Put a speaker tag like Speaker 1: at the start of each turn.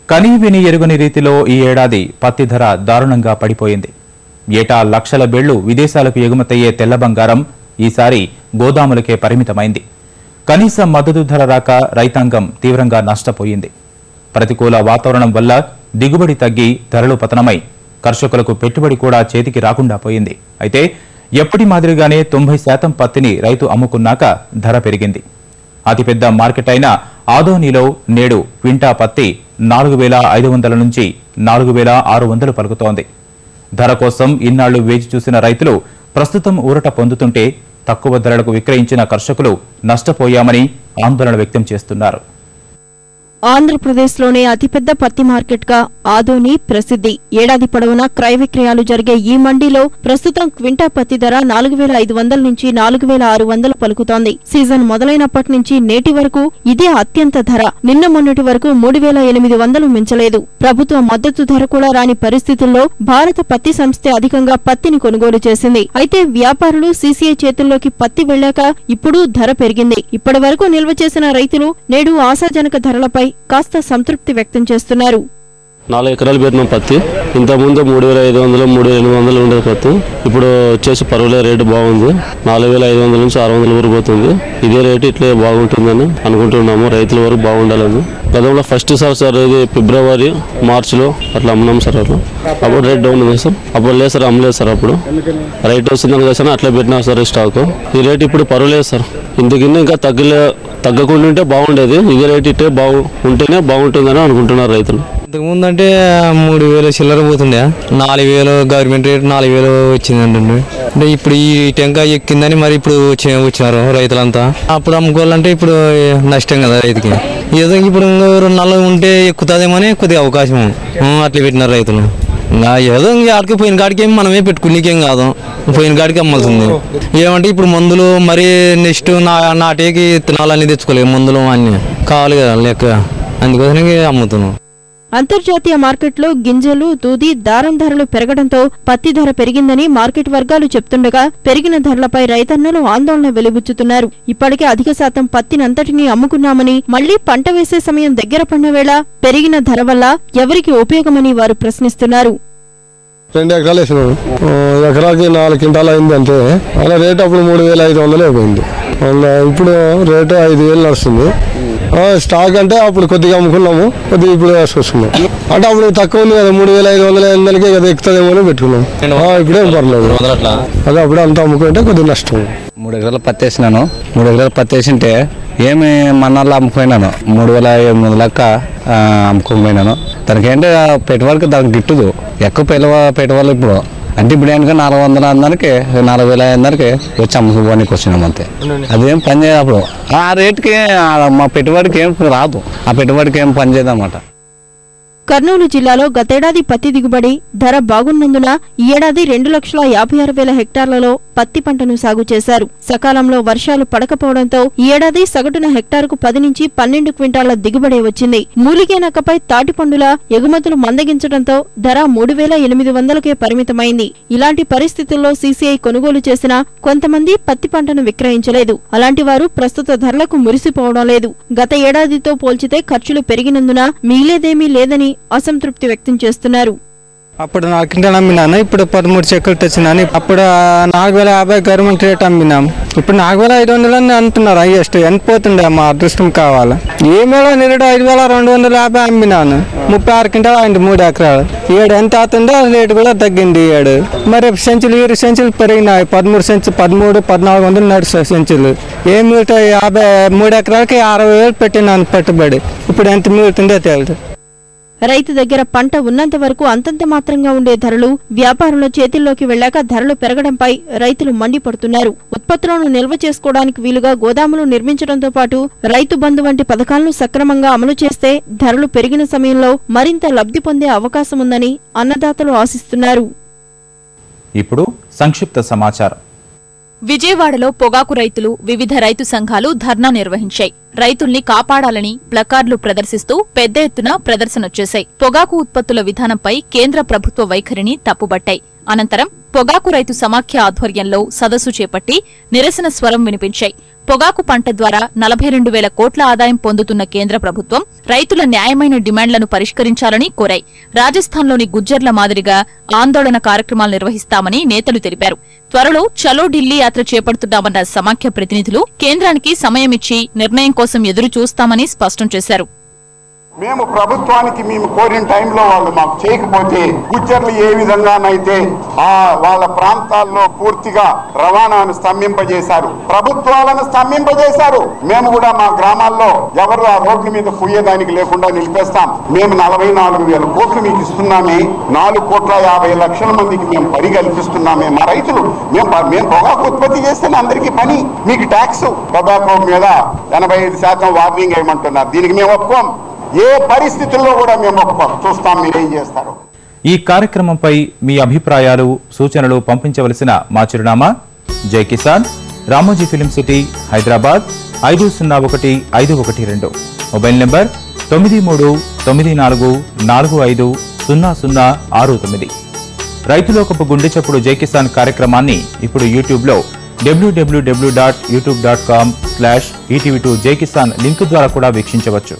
Speaker 1: కనీవిని ఎరుగని రీతిలో ఈ ఏడాది పత్తి ధర దారుణంగా పడిపోయింది. ఏటా లక్షల బెళ్లు విదేశాలకు ఎగుమతయ్యే తెల్ల బంగారం ఈసారి గోదాములకే పరిమితమైంది. కనీస మద్దతు ధర రాక రైతాంగం తీవ్రంగా నష్టపోయింది. ప్రతికూల వాతావరణం వల్ల దిగుబడి తగ్గి ధరలు పతనమై కర్షకులకు పెట్టుబడి కూడా చేతికి రాకుండా పోయింది. అయితే ఎప్పటి మాదిరిగానే 90% పత్తిని రైతు అమ్ముకున్నాక ధర పెరిగింది. అతిపెద్ద మార్కెట్ అయిన ఆదోనిలో నేడు క్వింటా పత్తి 4,500 నుంచి 4,600 పలుకుతోంది. ధర కోసం ఇన్నాళ్లు వేచి చూసిన రైతులు ప్రస్తుతం ఊరట పొందుతుంటే తక్కువ ధరలకు విక్రయించిన కర్షకులు నష్టపోయామని ఆందోళన వ్యక్తం చేస్తున్నారు.
Speaker 2: ఆంధ్రప్రదేశ్లోనే అతిపెద్ద పత్తి మార్కెట్గా ఆదోని ప్రసిద్ధి. ఏడాది పొడవునా క్రయ విక్రయాలు జరిగే ఈ మండీలో ప్రస్తుతం క్వింటా పత్తి ధర 4,500 నుంచి 4,600 పలుకుతోంది. సీజన్ మొదలైనప్పటి నుంచి నేటి వరకు ఇదే అత్యంత ధర. నిన్న మొన్నటి వరకు 3,800 మించలేదు. ప్రభుత్వ మద్దతు ధర కూడా రాని పరిస్థితుల్లో భారత పత్తి సంస్థే అధికంగా పత్తిని కొనుగోలు చేసింది. అయితే వ్యాపారులు సీసీఐ చేతుల్లోకి పత్తి వెళ్లాక ఇప్పుడు ధర పెరిగింది. ఇప్పటి వరకు నిల్వ చేసిన రైతులు నేడు ఆశాజనక ధరలపై కాస్త సంతృప్తి వ్యక్తం చేస్తున్నారు.
Speaker 3: 4 ఎకరాలు పెట్టినాం పత్తి. ఇంతకుముందు 3,500 3,800 ఉండేది పత్తి. ఇప్పుడు వచ్చేసి పర్వాలేదు, రేటు బాగుంది. 4,500 నుంచి 600 వరకు పోతుంది. ఇదే రేటు ఇట్లే బాగుంటుందని అనుకుంటున్నాము. రైతుల వరకు బాగుండాలని. గతంలో ఫస్ట్ సార్ ఇది ఫిబ్రవరి మార్చిలో అట్లా అమ్మినాం సార్. అప్పుడు రేట్ డౌన్ ఉంది సార్. అప్పుడు లేదు సార్, అమ్మలేదు సార్. అప్పుడు రైట్ వస్తుందని కదా సార్ అట్లా పెట్టినా సార్ స్టాక్. ఈ రేటు ఇప్పుడు పర్వాలేదు సార్. ఇంతకింద ఇంకా తగ్గకుండా ఉంటే బాగుండేది. ఇదే రేటు ఇట్టే ఉంటేనే బాగుంటుందని అనుకుంటున్నారు రైతులు.
Speaker 4: ఇంతకుముందు అంటే 3,000 చిల్లర పోతుండే, 4,000 గవర్నమెంట్ రేట్ 4,000 వచ్చిందండి. అంటే ఇప్పుడు ఈ టెంకాయ ఎక్కిందని మరి ఇప్పుడు వచ్చినారు రైతులంతా. అప్పుడు అమ్ముకోవాలంటే ఇప్పుడు నష్టం కదా రైతుకి. ఏదో ఇప్పుడు 2 నెలలు ఉంటే ఎక్కుతుందేమని కొద్దిగా అవకాశం అట్లా పెట్టినారు రైతులు. ఏదో ఆడికి పోయిన కాడికి ఏమి మనమే పెట్టుకునేకేం కాదు, పోయిన కాడికి అమ్మాల్సింది. ఏమంటే ఇప్పుడు మందులు మరి నెక్స్ట్ నాటేకి విత్తనాలన్నీ తెచ్చుకోలేదు, మందులు అన్నీ కావాలి కదా లెక్క, అందుకోసం అమ్ముతున్నాం.
Speaker 2: అంతర్జాతీయ మార్కెట్లో గింజలు, దూది, దారం ధరలు పెరగడంతో పత్తి ధర పెరిగిందని మార్కెట్ వర్గాలు చెప్తుండగా పెరిగిన ధరలపై రైతన్నలు ఆందోళన వెలిబుచ్చుతున్నారు. ఇప్పటికే అధిక శాతం పత్తినంతటినీ అమ్ముకున్నామని మళ్లీ పంట వేసే సమయం దగ్గర పడిన వేళ పెరిగిన ధర వల్ల ఎవరికి ఉపయోగమని వారు ప్రశ్నిస్తున్నారు.
Speaker 5: 2 ఎకరాలు వేసినాడు, ఎకరాకి 4 క్వింటాలు అయింది అంతే. అలా రేటు అప్పుడు 3,500 అయిపోయింది. ఇప్పుడు రేటు 5,000 నడుస్తుంది. స్టాక్ అంటే అప్పుడు కొద్దిగా అమ్ముకున్నాము, కొద్దిగా ఇప్పుడు వేసుకొస్తున్నాం. అంటే అప్పుడు తక్కువ ఉంది కదా, 3,500 కదా ఎక్కుతుందేమో అని పెట్టుకున్నాం. ఇప్పుడేం పర్లేదు. అదే అప్పుడే అంతా అమ్ముకుంటే కొద్దిగా నష్టం.
Speaker 6: 3 ఎకరాలు పత్తి వేసినాను. 3 ఎకరాలు పత్తి వేసింటే ఏమి మన్నాళ్ళు అమ్ముకుపోయినాను. 3,800 లెక్క అమ్ముకుపోయినాను. దానికి ఏంటంటే పెట్టుబడికి దానికి గిట్టుదు, ఎక్కువ పెట్టుబడులు ఇప్పుడు అంటే ఇప్పుడు ఏంటంటే 400 అందరికి 4,500 వచ్చి అమ్ముకోనికి వచ్చినాం అంతే. అదేం పని చేయదు అప్పుడు. ఆ రేటుకి మా పెట్టుబడికి ఏం రాదు, ఆ పెట్టుబడికి ఏం పని చేయదు అన్నమాట.
Speaker 2: కర్నూలు జిల్లాలో గతేడాది పత్తి దిగుబడి ధర బాగున్నందున ఈ ఏడాది 2,56,000 హెక్టార్లలో పత్తి పంటను సాగు చేశారు. సకాలంలో వర్షాలు పడకపోవడంతో ఈ ఏడాది సగటున హెక్టారుకు 10 నుంచి 12 క్వింటాళ్ల దిగుబడి వచ్చింది. మూలిగే నక్కపై తాటిపండుల ఎగుమతులు మందగించడంతో ధర 3,800కే పరిమితమైంది. ఇలాంటి పరిస్థితుల్లో సీసీఐ కొనుగోలు చేసినా కొంతమంది పత్తి పంటను విక్రయించలేదు. అలాంటి వారు ప్రస్తుత ధరలకు మురిసిపోవడం లేదు. గత ఏడాదితో పోల్చితే ఖర్చులు పెరిగినందున మిగిలేదేమీ లేదని అసంతృప్తి వ్యక్తం చేస్తున్నారు.
Speaker 4: అప్పుడు 4 క్వింటాలు అమ్మినాను, ఇప్పుడు 13 చెక్కులు తెచ్చినాను. అప్పుడు 4,050 గవర్నమెంట్ రేట్ అమ్మినాం, ఇప్పుడు 4,500 అని అంటున్నారు. హైయెస్ట్ ఎంత పోతుండే మా అదృష్టం కావాలి. ఈ మేళ నిరుడు 5,250 అమ్మినాను. 36 క్వింటాలు అయింది 3 ఎకరాలు. ఏడు ఎంత అవుతుందో రేటు కూడా తగ్గింది. ఏడు మరి సెంచులు 7 సెంచులు పెరిగినాయి. 13 సెంచులు 13, 1,400 నడుస్తాయి సెంచులు. ఏం మిగులుతాయి? 3 ఎకరాలకి 60,000 పెట్టినాను పెట్టుబడి. ఇప్పుడు ఎంత మిగులుతుందో తెలియదు.
Speaker 2: రైతు దగ్గర పంట ఉన్నంత వరకు అంతంత మాత్రంగా ఉండే ధరలు వ్యాపారుల చేతుల్లోకి వెళ్లాక ధరలు పెరగడంపై రైతులు మండిపడుతున్నారు. ఉత్పత్తులను నిల్వ చేసుకోవడానికి వీలుగా గోదాములు నిర్మించడంతో పాటు రైతు బంధు వంటి పథకాలను సక్రమంగా అమలు చేస్తే ధరలు పెరిగిన సమయంలో మరింత లబ్ధి పొందే అవకాశముందని అన్నదాతలు ఆశిస్తున్నారు.
Speaker 1: ఇప్పుడు సంక్షిప్త సమాచారం.
Speaker 7: విజయవాడలో పొగాకు రైతులు వివిధ రైతు సంఘాలు ధర్నా నిర్వహించాయి. రైతుల్ని కాపాడాలని ప్లకార్డులు ప్రదర్శిస్తూ పెద్ద ఎత్తున ప్రదర్శనొచ్చేశాయి. పొగాకు ఉత్పత్తుల విధానంపై కేంద్ర ప్రభుత్వ వైఖరిని తప్పుబట్టాయి. అనంతరం పొగాకు రైతు సమాఖ్య ఆధ్వర్యంలో సదస్సు చేపట్టి నిరసన స్వరం వినిపించాయి. పొగాకు పంట ద్వారా 42,000 కోట్ల ఆదాయం పొందుతున్న కేంద్ర ప్రభుత్వం రైతుల న్యాయమైన డిమాండ్లను పరిష్కరించాలని కోరాయి. రాజస్థాన్లోని గుజ్జర్ల మాదిరిగా ఆందోళన కార్యక్రమాలు నిర్వహిస్తామని నేతలు తెలిపారు. త్వరలో చలో ఢిల్లీ యాత్ర చేపడుతున్నామన్న సమాఖ్య ప్రతినిధులు కేంద్రానికి సమయమిచ్చి నిర్ణయం కోసం ఎదురు చూస్తామని స్పష్టం చేశారు.
Speaker 8: మేము ప్రభుత్వానికి మేము కోరిన టైంలో వాళ్ళు మాకు చేయకపోతే గుజ్జర్లు ఏ విధంగానైతే వాళ్ళ ప్రాంతాల్లో పూర్తిగా రవాణాను స్తంభింపజేశారు, ప్రభుత్వాలను స్తంభింపజేశారు. మేము కూడా మా గ్రామాల్లో ఎవరు ఆ రోడ్ల మీద పోయేదానికి లేకుండా నిలిపేస్తాం. మేము 44,000 కోట్లు మీకు ఇస్తున్నామే, 4,50,00,000 మందికి మేము పని కల్పిస్తున్నామే. మా రైతులు మేము పొగాకు ఉత్పత్తి చేస్తేనే అందరికీ పని. మీకు ట్యాక్స్ పొగాకు మీద 85% వార్నింగ్ వేయమంటున్నారు. దీనికి మేము ఒప్పుకోం. ఏ పరిస్థితుల్లో కూడా మేము చూస్తాం మీరేం చేస్తారు.
Speaker 1: ఈ కార్యక్రమంపై మీ అభిప్రాయాలు, సూచనలు పంపించవలసిన మా చిరునామా జై Kisan, Ramoji film city, Hyderabad 501512. Mobile number 9394450069. రైతులోకపు గుండె చప్పుడు జై కిసాన్ కార్యక్రమాన్ని ఇప్పుడు యూట్యూబ్లో www.youtube.com/etv2jkisan లింక్ ద్వారా కూడా వీక్షించవచ్చు.